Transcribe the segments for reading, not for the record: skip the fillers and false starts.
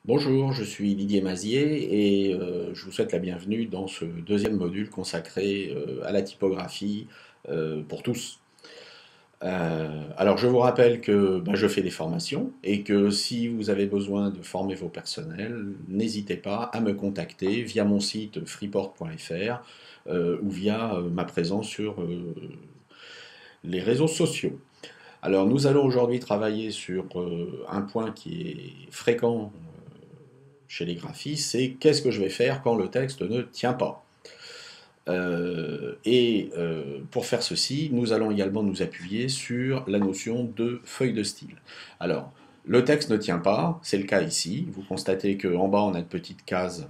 Bonjour, je suis Didier Mazier et je vous souhaite la bienvenue dans ce deuxième module consacré à la typographie pour tous. Alors je vous rappelle que je fais des formations et que si vous avez besoin de former vos personnels, n'hésitez pas à me contacter via mon site freeport.fr ou via ma présence sur les réseaux sociaux. Alors nous allons aujourd'hui travailler sur un point qui est fréquent chez les graphistes, c'est qu'est-ce que je vais faire quand le texte ne tient pas. Pour faire ceci, nous allons également nous appuyer sur la notion de feuille de style. Alors, le texte ne tient pas, c'est le cas ici. Vous constatez qu'en bas, on a une petite case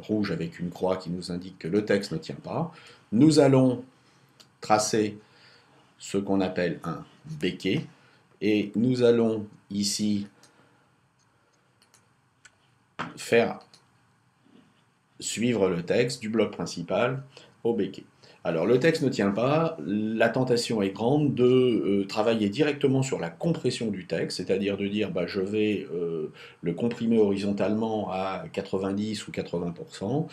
rouge avec une croix qui nous indique que le texte ne tient pas. Nous allons tracer ce qu'on appelle un béquet et nous allons ici faire suivre le texte du bloc principal au béquet. Alors le texte ne tient pas, la tentation est grande de travailler directement sur la compression du texte, c'est-à-dire de dire je vais le comprimer horizontalement à 90 ou 80%,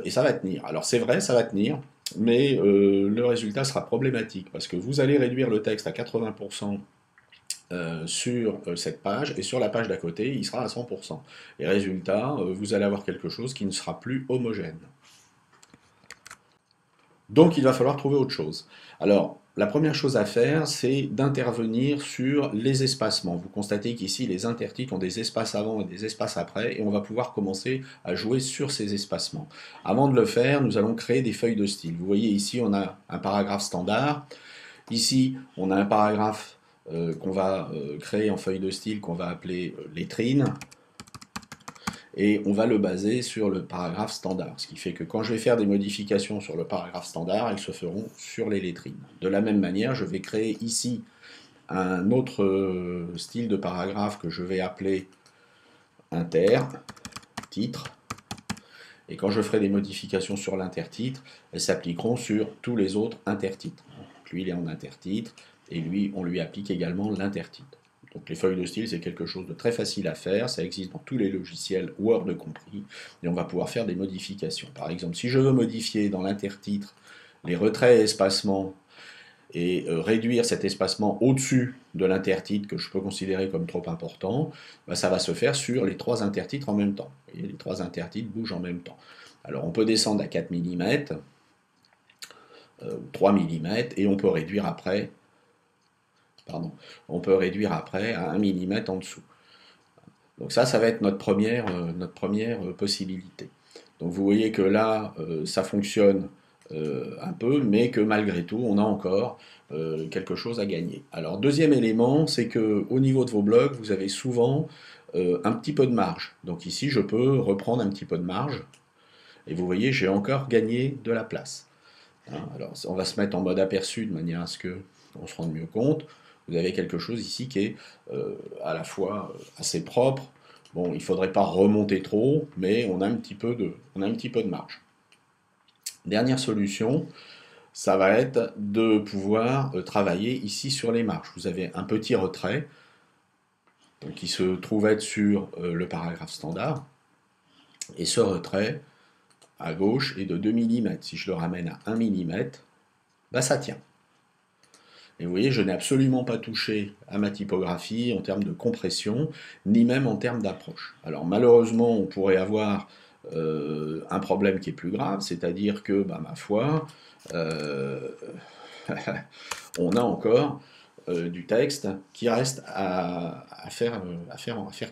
et ça va tenir. Alors c'est vrai, ça va tenir, mais le résultat sera problématique, parce que vous allez réduire le texte à 80% sur cette page, et sur la page d'à côté, il sera à 100%. Et résultat, vous allez avoir quelque chose qui ne sera plus homogène. Donc il va falloir trouver autre chose. Alors, la première chose à faire, c'est d'intervenir sur les espacements. Vous constatez qu'ici, les intertitres ont des espaces avant et des espaces après, et on va pouvoir commencer à jouer sur ces espacements. Avant de le faire, nous allons créer des feuilles de style. Vous voyez ici, on a un paragraphe standard. Ici, on a un paragraphe qu'on va créer en feuille de style qu'on va appeler lettrine, et on va le baser sur le paragraphe standard. Ce qui fait que quand je vais faire des modifications sur le paragraphe standard, elles se feront sur les lettrines. De la même manière, je vais créer ici un autre style de paragraphe que je vais appeler inter, titre, et quand je ferai des modifications sur l'intertitre, elles s'appliqueront sur tous les autres intertitres. Donc lui, il est en intertitre, et lui, on lui applique également l'intertitre. Donc les feuilles de style, c'est quelque chose de très facile à faire, ça existe dans tous les logiciels, Word compris, et on va pouvoir faire des modifications. Par exemple, si je veux modifier dans l'intertitre les retraits et espacements, et réduire cet espacement au-dessus de l'intertitre que je peux considérer comme trop important, ça va se faire sur les trois intertitres en même temps. Et les trois intertitres bougent en même temps. Alors on peut descendre à 4 mm, 3 mm, et on peut réduire après, à 1 mm en dessous. Donc ça va être notre première possibilité. Donc vous voyez que là, ça fonctionne un peu, mais que malgré tout, on a encore quelque chose à gagner. Alors deuxième élément, c'est que au niveau de vos blogs, vous avez souvent un petit peu de marge. Donc ici, je peux reprendre un petit peu de marge, et vous voyez, j'ai encore gagné de la place. Hein, alors on va se mettre en mode aperçu de manière à ce que on se rende mieux compte. Vous avez quelque chose ici qui est à la fois assez propre. Bon, il ne faudrait pas remonter trop, mais on a un petit peu de marge. Dernière solution, ça va être de pouvoir travailler ici sur les marges. Vous avez un petit retrait donc, qui se trouve être sur le paragraphe standard, et ce retrait à gauche est de 2 mm. Si je le ramène à 1 mm, ça tient. Et vous voyez, je n'ai absolument pas touché à ma typographie en termes de compression, ni même en termes d'approche. Alors malheureusement, on pourrait avoir un problème qui est plus grave, c'est-à-dire que, ma foi, on a encore du texte qui reste à faire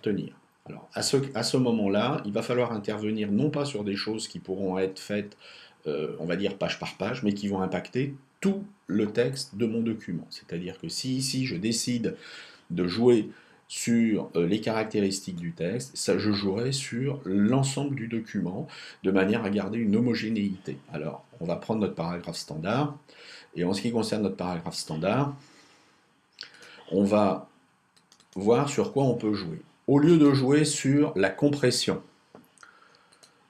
tenir. Alors à ce moment-là, il va falloir intervenir non pas sur des choses qui pourront être faites, on va dire page par page, mais qui vont impacter tout le texte de mon document. C'est-à-dire que si ici je décide de jouer sur les caractéristiques du texte, ça je jouerai sur l'ensemble du document de manière à garder une homogénéité. Alors, on va prendre notre paragraphe standard, et en ce qui concerne notre paragraphe standard, on va voir sur quoi on peut jouer. Au lieu de jouer sur la compression,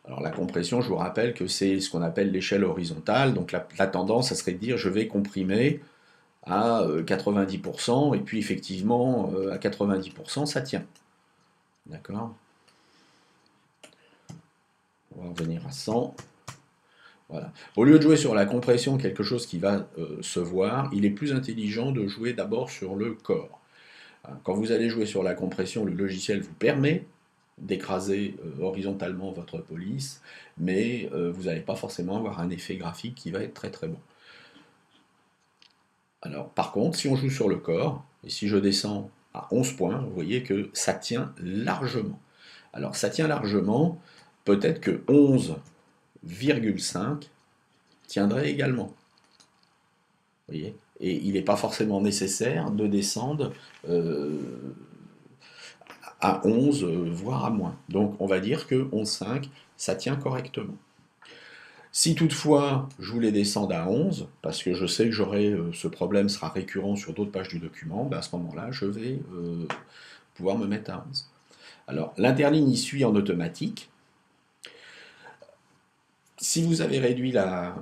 alors la compression, je vous rappelle que c'est ce qu'on appelle l'échelle horizontale, donc la tendance, ça serait de dire je vais comprimer à 90%, et puis effectivement, à 90%, ça tient. D'accord? On va revenir à 100. Voilà. Au lieu de jouer sur la compression, quelque chose qui va se voir, il est plus intelligent de jouer d'abord sur le corps. Quand vous allez jouer sur la compression, le logiciel vous permet d'écraser horizontalement votre police, mais vous n'allez pas forcément avoir un effet graphique qui va être très très bon. Alors, par contre, si on joue sur le corps, et si je descends à 11 points, vous voyez que ça tient largement. Alors, ça tient largement, peut-être que 11,5 tiendrait également. Vous voyez? Et il n'est pas forcément nécessaire de descendre à 11, voire à moins. Donc on va dire que 11,5, ça tient correctement. Si toutefois je voulais descendre à 11, parce que je sais que ce problème sera récurrent sur d'autres pages du document, ben à ce moment-là, je vais pouvoir me mettre à 11. Alors l'interligne y suit en automatique. Si vous avez réduit la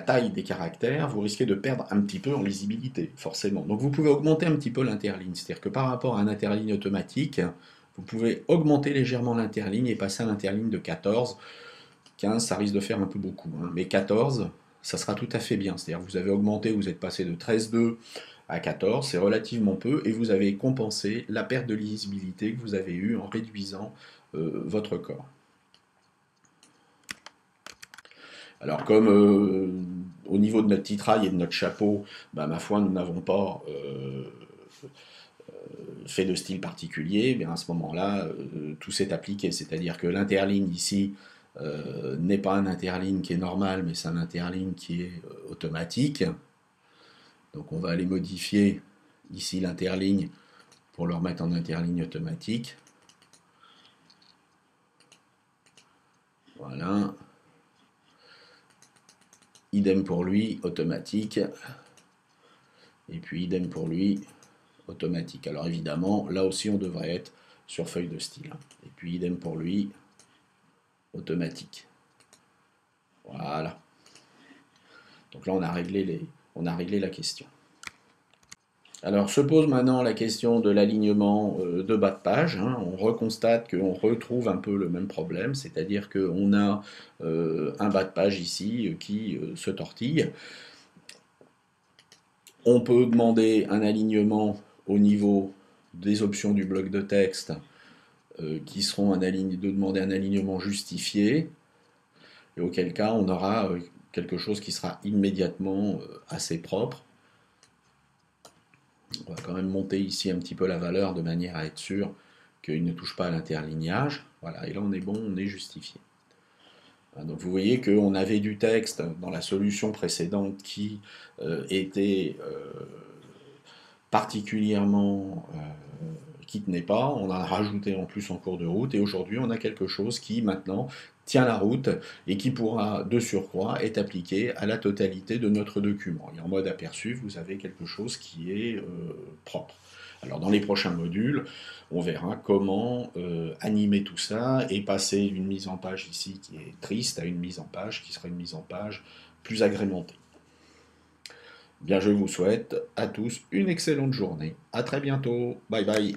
taille des caractères, vous risquez de perdre un petit peu en lisibilité, forcément. Donc vous pouvez augmenter un petit peu l'interligne, c'est-à-dire que par rapport à un interligne automatique, vous pouvez augmenter légèrement l'interligne et passer à l'interligne de 14. 15, ça risque de faire un peu beaucoup, hein. Mais 14, ça sera tout à fait bien. C'est-à-dire que vous avez augmenté, vous êtes passé de 13,2 à 14, c'est relativement peu, et vous avez compensé la perte de lisibilité que vous avez eue en réduisant votre corps. Alors comme au niveau de notre titrail et de notre chapeau, bah, ma foi, nous n'avons pas fait de style particulier, eh bien à ce moment-là, tout s'est appliqué. C'est-à-dire que l'interligne ici n'est pas un interligne qui est normal, mais c'est un interligne qui est automatique. Donc on va aller modifier ici l'interligne pour le remettre en interligne automatique. Voilà. Idem pour lui, automatique. Et puis idem pour lui, automatique. Alors évidemment, là aussi on devrait être sur feuille de style. Et puis idem pour lui, automatique. Voilà. Donc là on a réglé la question. Alors se pose maintenant la question de l'alignement de bas de page, hein. On reconstate qu'on retrouve un peu le même problème, c'est-à-dire qu'on a un bas de page ici qui se tortille. On peut demander un alignement au niveau des options du bloc de texte qui seront de demander un alignement justifié, et auquel cas on aura quelque chose qui sera immédiatement assez propre. On va quand même monter ici un petit peu la valeur de manière à être sûr qu'il ne touche pas à l'interlignage. Voilà, et là on est bon, on est justifié. Donc vous voyez qu'on avait du texte dans la solution précédente qui était particulièrement qui tenait pas, on en a rajouté en plus en cours de route, et aujourd'hui on a quelque chose qui maintenant tient la route et qui pourra de surcroît être appliqué à la totalité de notre document. Et en mode aperçu, vous avez quelque chose qui est propre. Alors dans les prochains modules, on verra comment animer tout ça et passer d'une mise en page ici qui est triste à une mise en page qui sera une mise en page plus agrémentée. Bien, je vous souhaite à tous une excellente journée. À très bientôt. Bye bye.